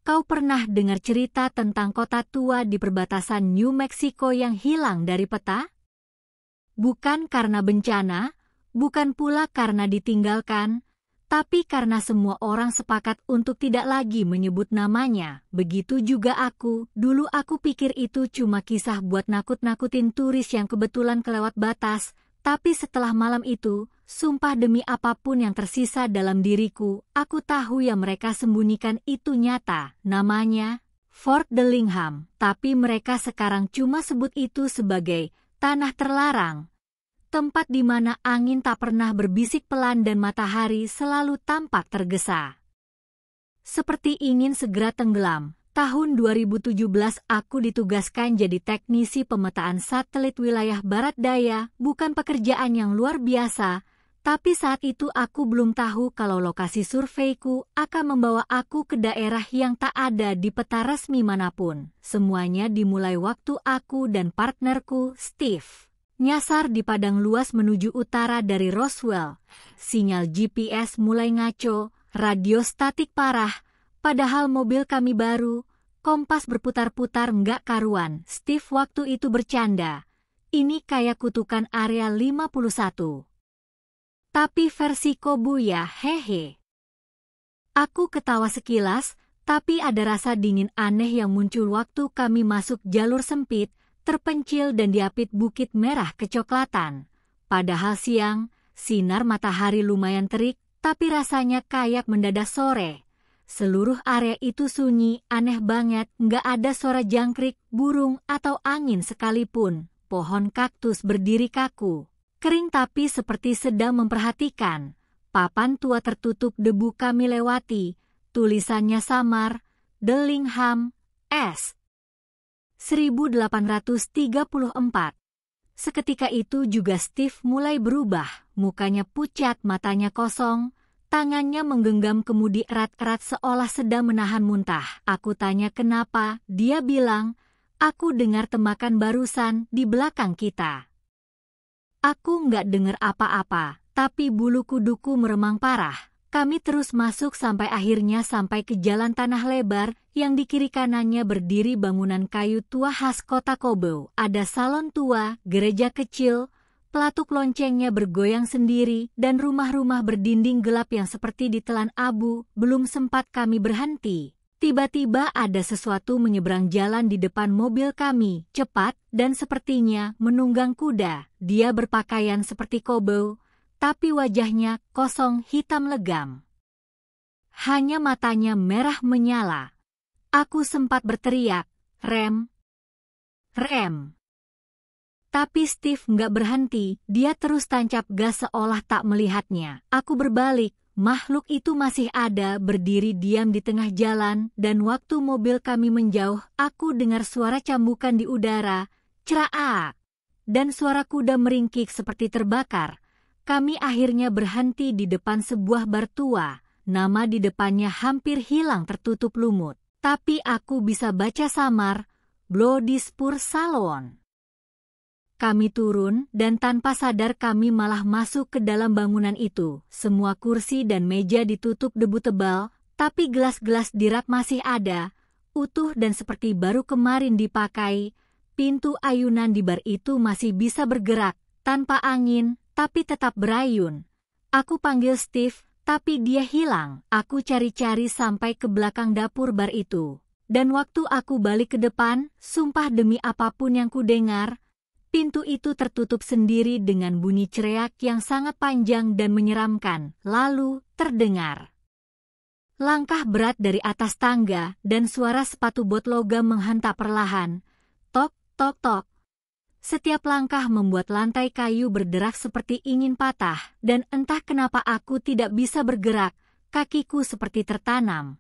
kau pernah dengar cerita tentang kota tua di perbatasan New Mexico yang hilang dari peta? Bukan karena bencana, bukan pula karena ditinggalkan, tapi karena semua orang sepakat untuk tidak lagi menyebut namanya. Begitu juga aku, dulu aku pikir itu cuma kisah buat nakut-nakutin turis yang kebetulan kelewat batas, tapi setelah malam itu, sumpah demi apapun yang tersisa dalam diriku, aku tahu yang mereka sembunyikan itu nyata. Namanya Fort Dillingham, tapi mereka sekarang cuma sebut itu sebagai tanah terlarang. Tempat di mana angin tak pernah berbisik pelan dan matahari selalu tampak tergesa. Seperti ingin segera tenggelam, tahun 2017 aku ditugaskan jadi teknisi pemetaan satelit wilayah Barat Daya, bukan pekerjaan yang luar biasa, tapi saat itu aku belum tahu kalau lokasi surveiku akan membawa aku ke daerah yang tak ada di peta resmi manapun. Semuanya dimulai waktu aku dan partnerku, Steve, nyasar di padang luas menuju utara dari Roswell. Sinyal GPS mulai ngaco, radio statik parah, padahal mobil kami baru, kompas berputar-putar nggak karuan. Steve waktu itu bercanda, ini kayak kutukan Area 51. Tapi versi Kobuya, hehe. Aku ketawa sekilas, tapi ada rasa dingin aneh yang muncul waktu kami masuk jalur sempit, terpencil dan diapit bukit merah kecoklatan. Padahal siang, sinar matahari lumayan terik, tapi rasanya kayak mendadak sore. Seluruh area itu sunyi, aneh banget, nggak ada suara jangkrik, burung, atau angin sekalipun. Pohon kaktus berdiri kaku, kering tapi seperti sedang memperhatikan. Papan tua tertutup debu kami lewati, tulisannya samar, Dillingham, S. 1834. Seketika itu juga Steve mulai berubah, mukanya pucat, matanya kosong, tangannya menggenggam kemudi erat-erat seolah sedang menahan muntah. Aku tanya kenapa, dia bilang, aku dengar tembakan barusan di belakang kita. Aku nggak dengar apa-apa, tapi bulu kuduku meremang parah. Kami terus masuk sampai akhirnya sampai ke jalan tanah lebar, yang di kiri kanannya berdiri bangunan kayu tua khas kota Kobo. Ada salon tua, gereja kecil, pelatuk loncengnya bergoyang sendiri, dan rumah-rumah berdinding gelap yang seperti ditelan abu. Belum sempat kami berhenti, tiba-tiba ada sesuatu menyeberang jalan di depan mobil kami, cepat, dan sepertinya menunggang kuda. Dia berpakaian seperti Kobo, tapi wajahnya kosong hitam legam. Hanya matanya merah menyala. Aku sempat berteriak, rem, rem. Tapi Steve nggak berhenti, dia terus tancap gas seolah tak melihatnya. Aku berbalik, makhluk itu masih ada berdiri diam di tengah jalan, dan waktu mobil kami menjauh, aku dengar suara cambukan di udara, cerak, dan suara kuda meringkik seperti terbakar. Kami akhirnya berhenti di depan sebuah bar tua, nama di depannya hampir hilang tertutup lumut. Tapi aku bisa baca samar, Bloody Spur Salon. Kami turun, dan tanpa sadar kami malah masuk ke dalam bangunan itu. Semua kursi dan meja ditutup debu tebal, tapi gelas-gelas di rak masih ada, utuh dan seperti baru kemarin dipakai. Pintu ayunan di bar itu masih bisa bergerak, tanpa angin, tapi tetap berayun. Aku panggil Steve, tapi dia hilang. Aku cari-cari sampai ke belakang dapur bar itu. Dan waktu aku balik ke depan, sumpah demi apapun yang kudengar, pintu itu tertutup sendiri dengan bunyi cereak yang sangat panjang dan menyeramkan. Lalu, terdengar langkah berat dari atas tangga, dan suara sepatu bot logam menghentak perlahan. Tok, tok, tok. Setiap langkah membuat lantai kayu berderak seperti ingin patah, dan entah kenapa aku tidak bisa bergerak, kakiku seperti tertanam.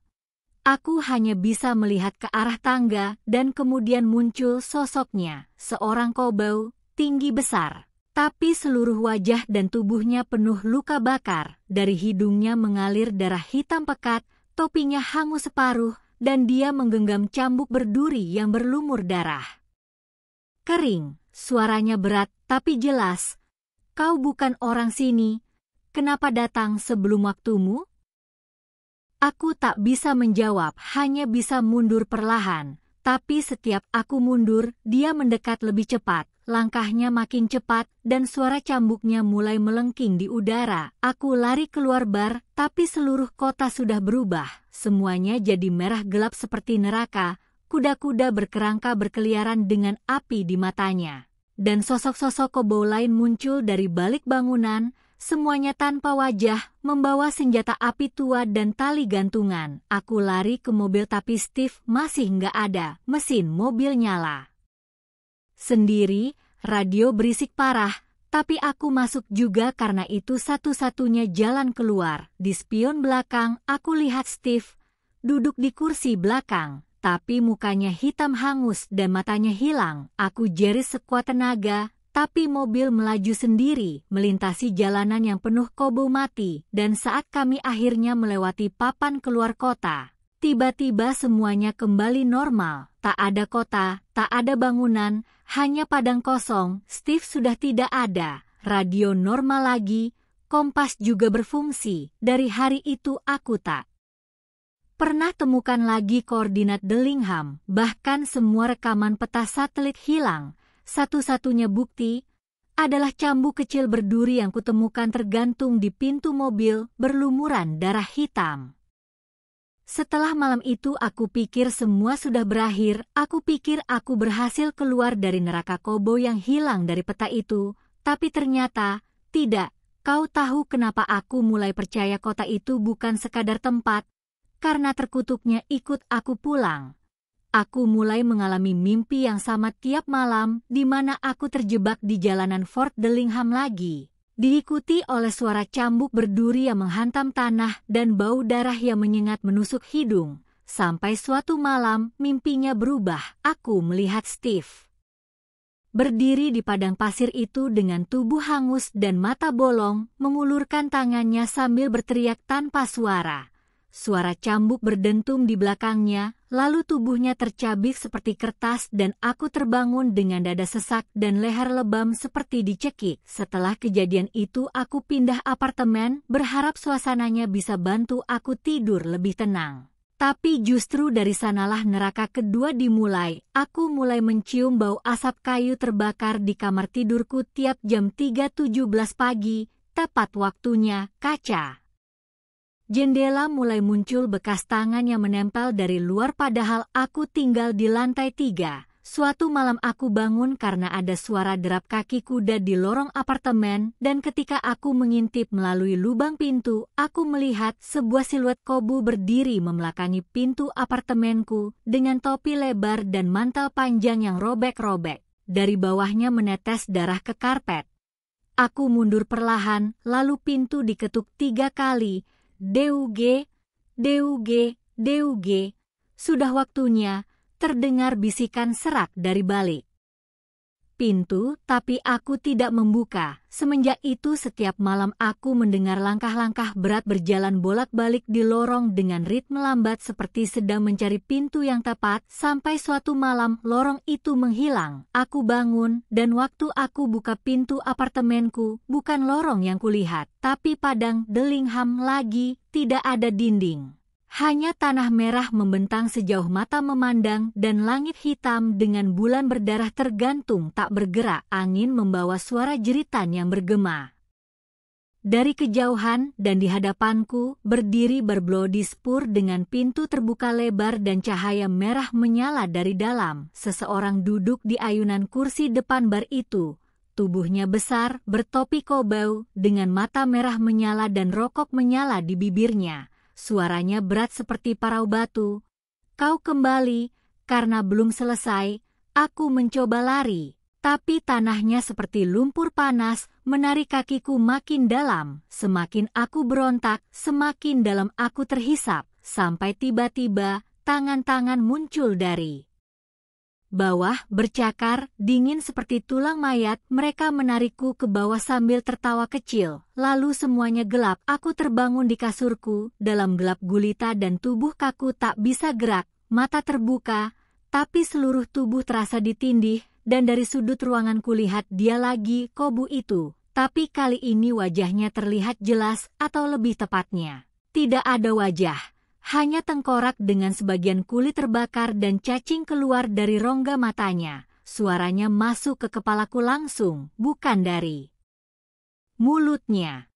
Aku hanya bisa melihat ke arah tangga, dan kemudian muncul sosoknya, seorang koboh, tinggi besar. Tapi seluruh wajah dan tubuhnya penuh luka bakar, dari hidungnya mengalir darah hitam pekat, topinya hangus separuh, dan dia menggenggam cambuk berduri yang berlumur darah. Kering. Suaranya berat, tapi jelas. Kau bukan orang sini. Kenapa datang sebelum waktumu? Aku tak bisa menjawab, hanya bisa mundur perlahan. Tapi setiap aku mundur, dia mendekat lebih cepat. Langkahnya makin cepat, dan suara cambuknya mulai melengking di udara. Aku lari keluar bar, tapi seluruh kota sudah berubah. Semuanya jadi merah gelap seperti neraka. Kuda-kuda berkerangka berkeliaran dengan api di matanya. Dan sosok-sosok koboi lain muncul dari balik bangunan, semuanya tanpa wajah, membawa senjata api tua dan tali gantungan. Aku lari ke mobil tapi Steve masih nggak ada. Mesin mobil nyala sendiri, radio berisik parah, tapi aku masuk juga karena itu satu-satunya jalan keluar. Di spion belakang, aku lihat Steve duduk di kursi belakang. Tapi mukanya hitam hangus dan matanya hilang. Aku jerit sekuat tenaga, tapi mobil melaju sendiri, melintasi jalanan yang penuh koboi mati, dan saat kami akhirnya melewati papan keluar kota, tiba-tiba semuanya kembali normal. Tak ada kota, tak ada bangunan, hanya padang kosong. Steve sudah tidak ada, radio normal lagi, kompas juga berfungsi. Dari hari itu aku tak pernah temukan lagi koordinat Dillingham, bahkan semua rekaman peta satelit hilang. Satu-satunya bukti adalah cambuk kecil berduri yang kutemukan tergantung di pintu mobil berlumuran darah hitam. Setelah malam itu aku pikir semua sudah berakhir, aku pikir aku berhasil keluar dari neraka koboi yang hilang dari peta itu, tapi ternyata tidak. Kau tahu kenapa aku mulai percaya kota itu bukan sekadar tempat? Karena terkutuknya ikut aku pulang. Aku mulai mengalami mimpi yang sama tiap malam, di mana aku terjebak di jalanan Fort Dillingham lagi. Diikuti oleh suara cambuk berduri yang menghantam tanah dan bau darah yang menyengat menusuk hidung. Sampai suatu malam, mimpinya berubah. Aku melihat Steve berdiri di padang pasir itu dengan tubuh hangus dan mata bolong, mengulurkan tangannya sambil berteriak tanpa suara. Suara cambuk berdentum di belakangnya, lalu tubuhnya tercabik seperti kertas dan aku terbangun dengan dada sesak dan leher lebam seperti dicekik. Setelah kejadian itu aku pindah apartemen, berharap suasananya bisa bantu aku tidur lebih tenang. Tapi justru dari sanalah neraka kedua dimulai. Aku mulai mencium bau asap kayu terbakar di kamar tidurku tiap jam 3.17 pagi, tepat waktunya. Kaca jendela mulai muncul bekas tangan yang menempel dari luar padahal aku tinggal di lantai 3. Suatu malam aku bangun karena ada suara derap kaki kuda di lorong apartemen dan ketika aku mengintip melalui lubang pintu, aku melihat sebuah siluet koboi berdiri membelakangi pintu apartemenku dengan topi lebar dan mantel panjang yang robek-robek. Dari bawahnya menetes darah ke karpet. Aku mundur perlahan, lalu pintu diketuk 3 kali. Deug, Deug, Deug, sudah waktunya, terdengar bisikan serak dari balik pintu, tapi aku tidak membuka. Semenjak itu setiap malam aku mendengar langkah-langkah berat berjalan bolak-balik di lorong dengan ritme lambat seperti sedang mencari pintu yang tepat, sampai suatu malam lorong itu menghilang. Aku bangun, dan waktu aku buka pintu apartemenku, bukan lorong yang kulihat, tapi padang Dillingham lagi, tidak ada dinding. Hanya tanah merah membentang sejauh mata memandang dan langit hitam dengan bulan berdarah tergantung tak bergerak. Angin membawa suara jeritan yang bergema dari kejauhan dan di hadapanku berdiri berblodi spur dengan pintu terbuka lebar dan cahaya merah menyala dari dalam. Seseorang duduk di ayunan kursi depan bar itu. Tubuhnya besar, bertopi koboi, dengan mata merah menyala dan rokok menyala di bibirnya. Suaranya berat seperti parau batu. Kau kembali, karena belum selesai. Aku mencoba lari, tapi tanahnya seperti lumpur panas, menarik kakiku makin dalam. Semakin aku berontak, semakin dalam aku terhisap, sampai tiba-tiba tangan-tangan muncul dari bawah, bercakar, dingin seperti tulang mayat. Mereka menarikku ke bawah sambil tertawa kecil. Lalu semuanya gelap. Aku terbangun di kasurku, dalam gelap gulita dan tubuh kaku tak bisa gerak. Mata terbuka, tapi seluruh tubuh terasa ditindih, dan dari sudut ruangan kulihat dia lagi, koboi itu. Tapi kali ini wajahnya terlihat jelas, atau lebih tepatnya, tidak ada wajah. Hanya tengkorak dengan sebagian kulit terbakar dan cacing keluar dari rongga matanya. Suaranya masuk ke kepalaku langsung, bukan dari mulutnya.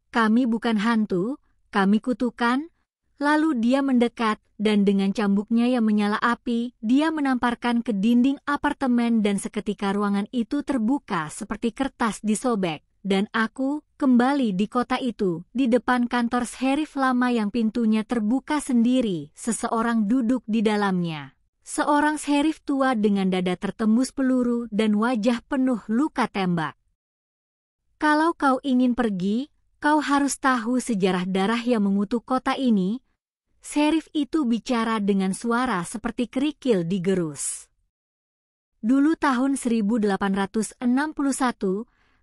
Kami bukan hantu, kami kutukan. Lalu dia mendekat, dan dengan cambuknya yang menyala api, dia menamparkan ke dinding apartemen dan seketika ruangan itu terbuka seperti kertas disobek. Dan aku kembali di kota itu, di depan kantor sheriff lama yang pintunya terbuka sendiri, seseorang duduk di dalamnya. Seorang sheriff tua dengan dada tertembus peluru dan wajah penuh luka tembak. Kalau kau ingin pergi, kau harus tahu sejarah darah yang mengutuk kota ini. Sheriff itu bicara dengan suara seperti kerikil digerus. Dulu tahun 1861,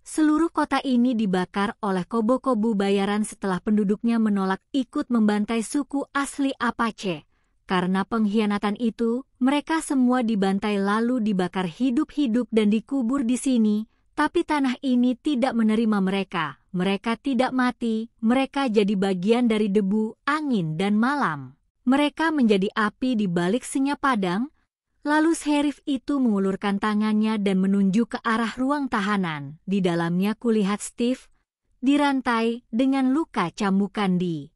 seluruh kota ini dibakar oleh kobo-kobo bayaran setelah penduduknya menolak ikut membantai suku asli Apache. Karena pengkhianatan itu, mereka semua dibantai lalu dibakar hidup-hidup dan dikubur di sini. Tapi tanah ini tidak menerima mereka. Mereka tidak mati, mereka jadi bagian dari debu, angin, dan malam. Mereka menjadi api di balik senyap padang. Lalu sheriff itu mengulurkan tangannya dan menunjuk ke arah ruang tahanan. Di dalamnya kulihat Steve, dirantai dengan luka cambukan di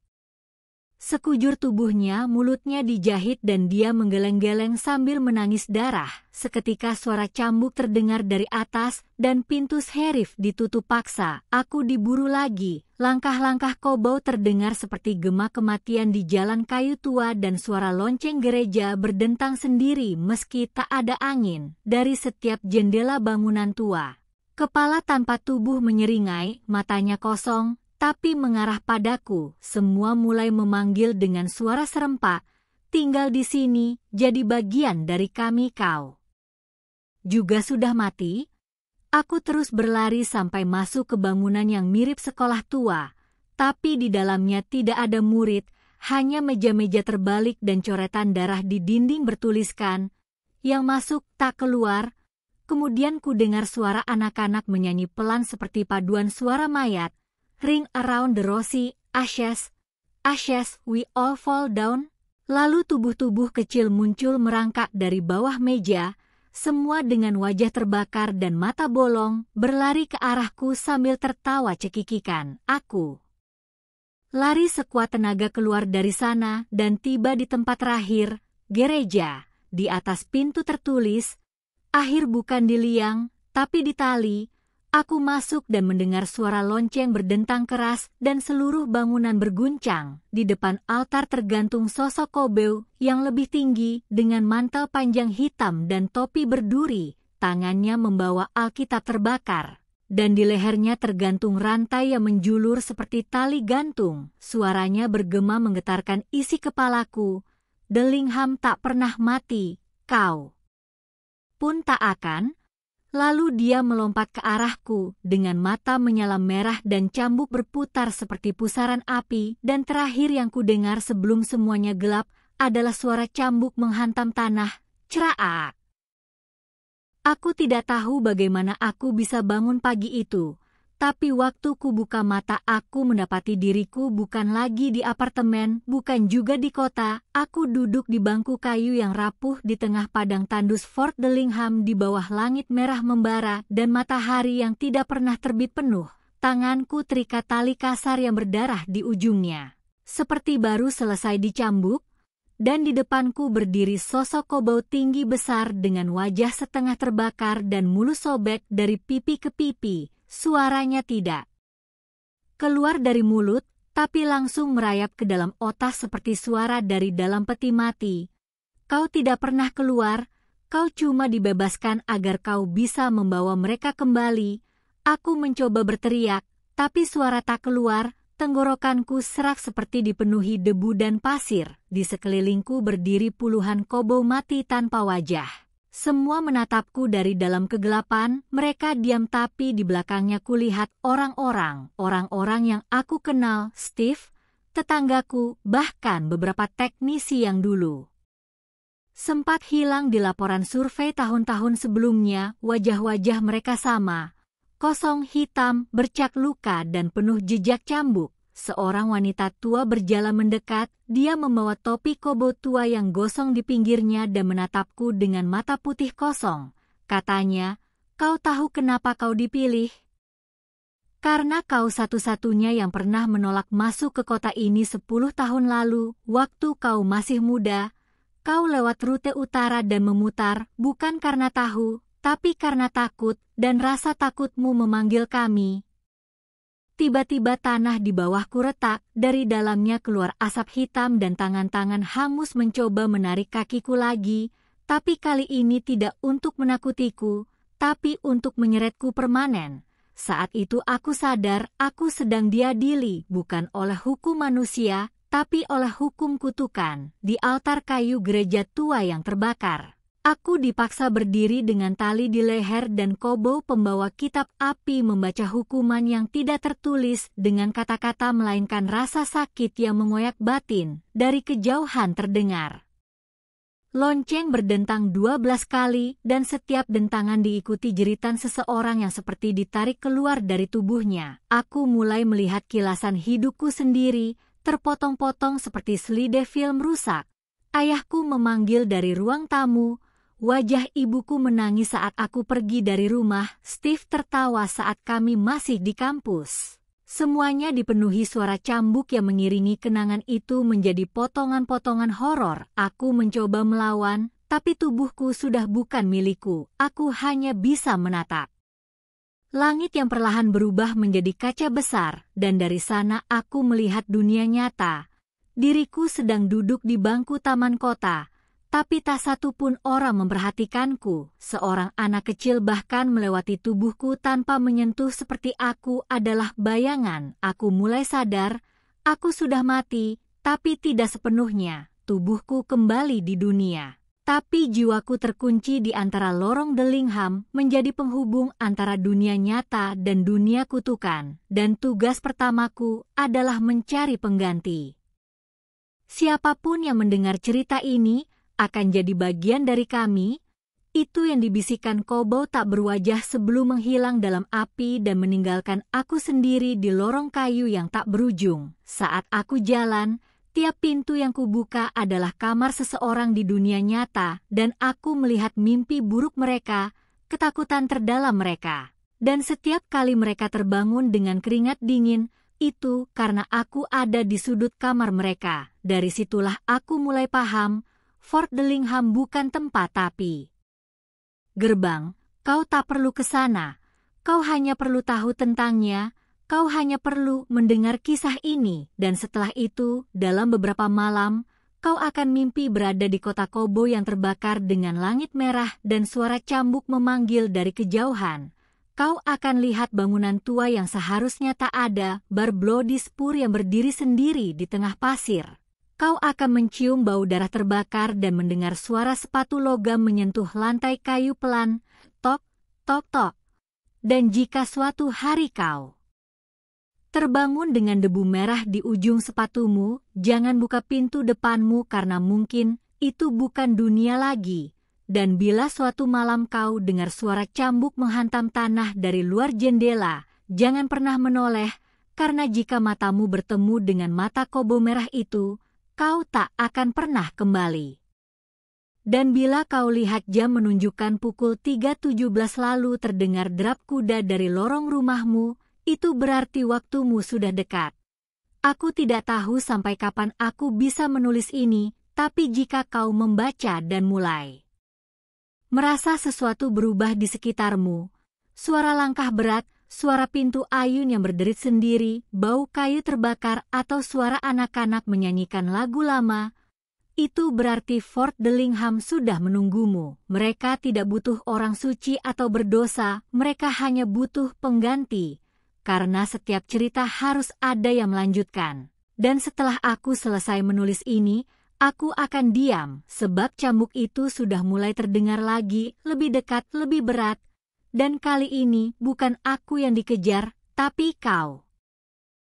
sekujur tubuhnya, mulutnya dijahit dan dia menggeleng-geleng sambil menangis darah. Seketika suara cambuk terdengar dari atas dan pintu sheriff ditutup paksa. Aku diburu lagi. Langkah-langkah kobau terdengar seperti gema kematian di jalan kayu tua dan suara lonceng gereja berdentang sendiri meski tak ada angin dari setiap jendela bangunan tua. Kepala tanpa tubuh menyeringai, matanya kosong, tapi mengarah padaku. Semua mulai memanggil dengan suara serempak, tinggal di sini, jadi bagian dari kami kau. Juga sudah mati? Aku terus berlari sampai masuk ke bangunan yang mirip sekolah tua, tapi di dalamnya tidak ada murid, hanya meja-meja terbalik dan coretan darah di dinding bertuliskan, yang masuk tak keluar. Kemudian ku dengar suara anak-anak menyanyi pelan seperti paduan suara mayat. Ring around the rosy ashes, ashes we all fall down. Lalu tubuh-tubuh kecil muncul merangkak dari bawah meja, semua dengan wajah terbakar dan mata bolong, berlari ke arahku sambil tertawa cekikikan. Aku lari sekuat tenaga keluar dari sana dan tiba di tempat terakhir, gereja. Di atas pintu tertulis, akhir bukan di liang, tapi di tali. Aku masuk dan mendengar suara lonceng berdentang keras dan seluruh bangunan berguncang. Di depan altar tergantung sosok kobeu yang lebih tinggi dengan mantel panjang hitam dan topi berduri. Tangannya membawa Alkitab terbakar. Dan di lehernya tergantung rantai yang menjulur seperti tali gantung. Suaranya bergema menggetarkan isi kepalaku. Dillingham tak pernah mati, kau pun tak akan. Lalu dia melompat ke arahku dengan mata menyala merah dan cambuk berputar seperti pusaran api, dan terakhir yang kudengar sebelum semuanya gelap adalah suara cambuk menghantam tanah, ceraak. Aku tidak tahu bagaimana aku bisa bangun pagi itu, tapi waktu ku buka mata aku mendapati diriku bukan lagi di apartemen, bukan juga di kota. Aku duduk di bangku kayu yang rapuh di tengah padang tandus Fort Dillingham di bawah langit merah membara dan matahari yang tidak pernah terbit penuh. Tanganku terikat tali kasar yang berdarah di ujungnya, seperti baru selesai dicambuk, dan di depanku berdiri sosok kobau tinggi besar dengan wajah setengah terbakar dan mulut sobek dari pipi ke pipi. Suaranya tidak keluar dari mulut, tapi langsung merayap ke dalam otak seperti suara dari dalam peti mati. Kau tidak pernah keluar, kau cuma dibebaskan agar kau bisa membawa mereka kembali. Aku mencoba berteriak, tapi suara tak keluar. Tenggorokanku serak seperti dipenuhi debu dan pasir. Di sekelilingku berdiri puluhan kobau mati tanpa wajah. Semua menatapku dari dalam kegelapan. Mereka diam, tapi di belakangnya kulihat orang-orang yang aku kenal, Steve, tetanggaku, bahkan beberapa teknisi yang dulu sempat hilang di laporan survei tahun-tahun sebelumnya. Wajah-wajah mereka sama, kosong, hitam, bercak luka dan penuh jejak cambuk. Seorang wanita tua berjalan mendekat, dia membawa topi kobo tua yang gosong di pinggirnya dan menatapku dengan mata putih kosong. Katanya, "Kau tahu kenapa kau dipilih? Karena kau satu-satunya yang pernah menolak masuk ke kota ini 10 tahun lalu, waktu kau masih muda. Kau lewat rute utara dan memutar, bukan karena tahu, tapi karena takut, dan rasa takutmu memanggil kami." Tiba-tiba tanah di bawahku retak, dari dalamnya keluar asap hitam dan tangan-tangan hangus mencoba menarik kakiku lagi, tapi kali ini tidak untuk menakutiku, tapi untuk menyeretku permanen. Saat itu aku sadar aku sedang diadili bukan oleh hukum manusia, tapi oleh hukum kutukan, di altar kayu gereja tua yang terbakar. Aku dipaksa berdiri dengan tali di leher dan kobo pembawa kitab api membaca hukuman yang tidak tertulis dengan kata-kata melainkan rasa sakit yang mengoyak batin, dari kejauhan terdengar. Lonceng berdentang 12 kali dan setiap dentangan diikuti jeritan seseorang yang seperti ditarik keluar dari tubuhnya. Aku mulai melihat kilasan hidupku sendiri, terpotong-potong seperti selide film rusak. Ayahku memanggil dari ruang tamu. Wajah ibuku menangis saat aku pergi dari rumah. Steve tertawa saat kami masih di kampus. Semuanya dipenuhi suara cambuk yang mengiringi kenangan itu menjadi potongan-potongan horor. Aku mencoba melawan, tapi tubuhku sudah bukan milikku. Aku hanya bisa menatap. Langit yang perlahan berubah menjadi kaca besar, dan dari sana aku melihat dunia nyata. Diriku sedang duduk di bangku taman kota. Tapi tak satu pun orang memperhatikanku. Seorang anak kecil bahkan melewati tubuhku tanpa menyentuh seperti aku adalah bayangan. Aku mulai sadar, aku sudah mati, tapi tidak sepenuhnya. Tubuhku kembali di dunia. Tapi jiwaku terkunci di antara lorong Dillingham, menjadi penghubung antara dunia nyata dan dunia kutukan. Dan tugas pertamaku adalah mencari pengganti. Siapapun yang mendengar cerita ini, akan jadi bagian dari kami. Itu yang dibisikkan kobo tak berwajah sebelum menghilang dalam api dan meninggalkan aku sendiri di lorong kayu yang tak berujung. Saat aku jalan, tiap pintu yang kubuka adalah kamar seseorang di dunia nyata, dan aku melihat mimpi buruk mereka, ketakutan terdalam mereka. Dan setiap kali mereka terbangun dengan keringat dingin, itu karena aku ada di sudut kamar mereka. Dari situlah aku mulai paham, Fort Dillingham bukan tempat tapi gerbang. Kau tak perlu ke sana. Kau hanya perlu tahu tentangnya. Kau hanya perlu mendengar kisah ini. Dan setelah itu, dalam beberapa malam, kau akan mimpi berada di kota Kobo yang terbakar dengan langit merah dan suara cambuk memanggil dari kejauhan. Kau akan lihat bangunan tua yang seharusnya tak ada, bar Bloody Spur yang berdiri sendiri di tengah pasir. Kau akan mencium bau darah terbakar dan mendengar suara sepatu logam menyentuh lantai kayu pelan, tok, tok, tok. Dan jika suatu hari kau terbangun dengan debu merah di ujung sepatumu, jangan buka pintu depanmu karena mungkin itu bukan dunia lagi. Dan bila suatu malam kau dengar suara cambuk menghantam tanah dari luar jendela, jangan pernah menoleh, karena jika matamu bertemu dengan mata kobo merah itu, kau tak akan pernah kembali. Dan bila kau lihat jam menunjukkan pukul 3.17 lalu terdengar derap kuda dari lorong rumahmu, itu berarti waktumu sudah dekat. Aku tidak tahu sampai kapan aku bisa menulis ini, tapi jika kau membaca dan mulai merasa sesuatu berubah di sekitarmu, suara langkah berat, suara pintu ayun yang berderit sendiri, bau kayu terbakar, atau suara anak-anak menyanyikan lagu lama, itu berarti Fort Dillingham sudah menunggumu. Mereka tidak butuh orang suci atau berdosa, mereka hanya butuh pengganti. Karena setiap cerita harus ada yang melanjutkan. Dan setelah aku selesai menulis ini, aku akan diam, sebab cambuk itu sudah mulai terdengar lagi, lebih dekat, lebih berat. Dan kali ini bukan aku yang dikejar, tapi kau.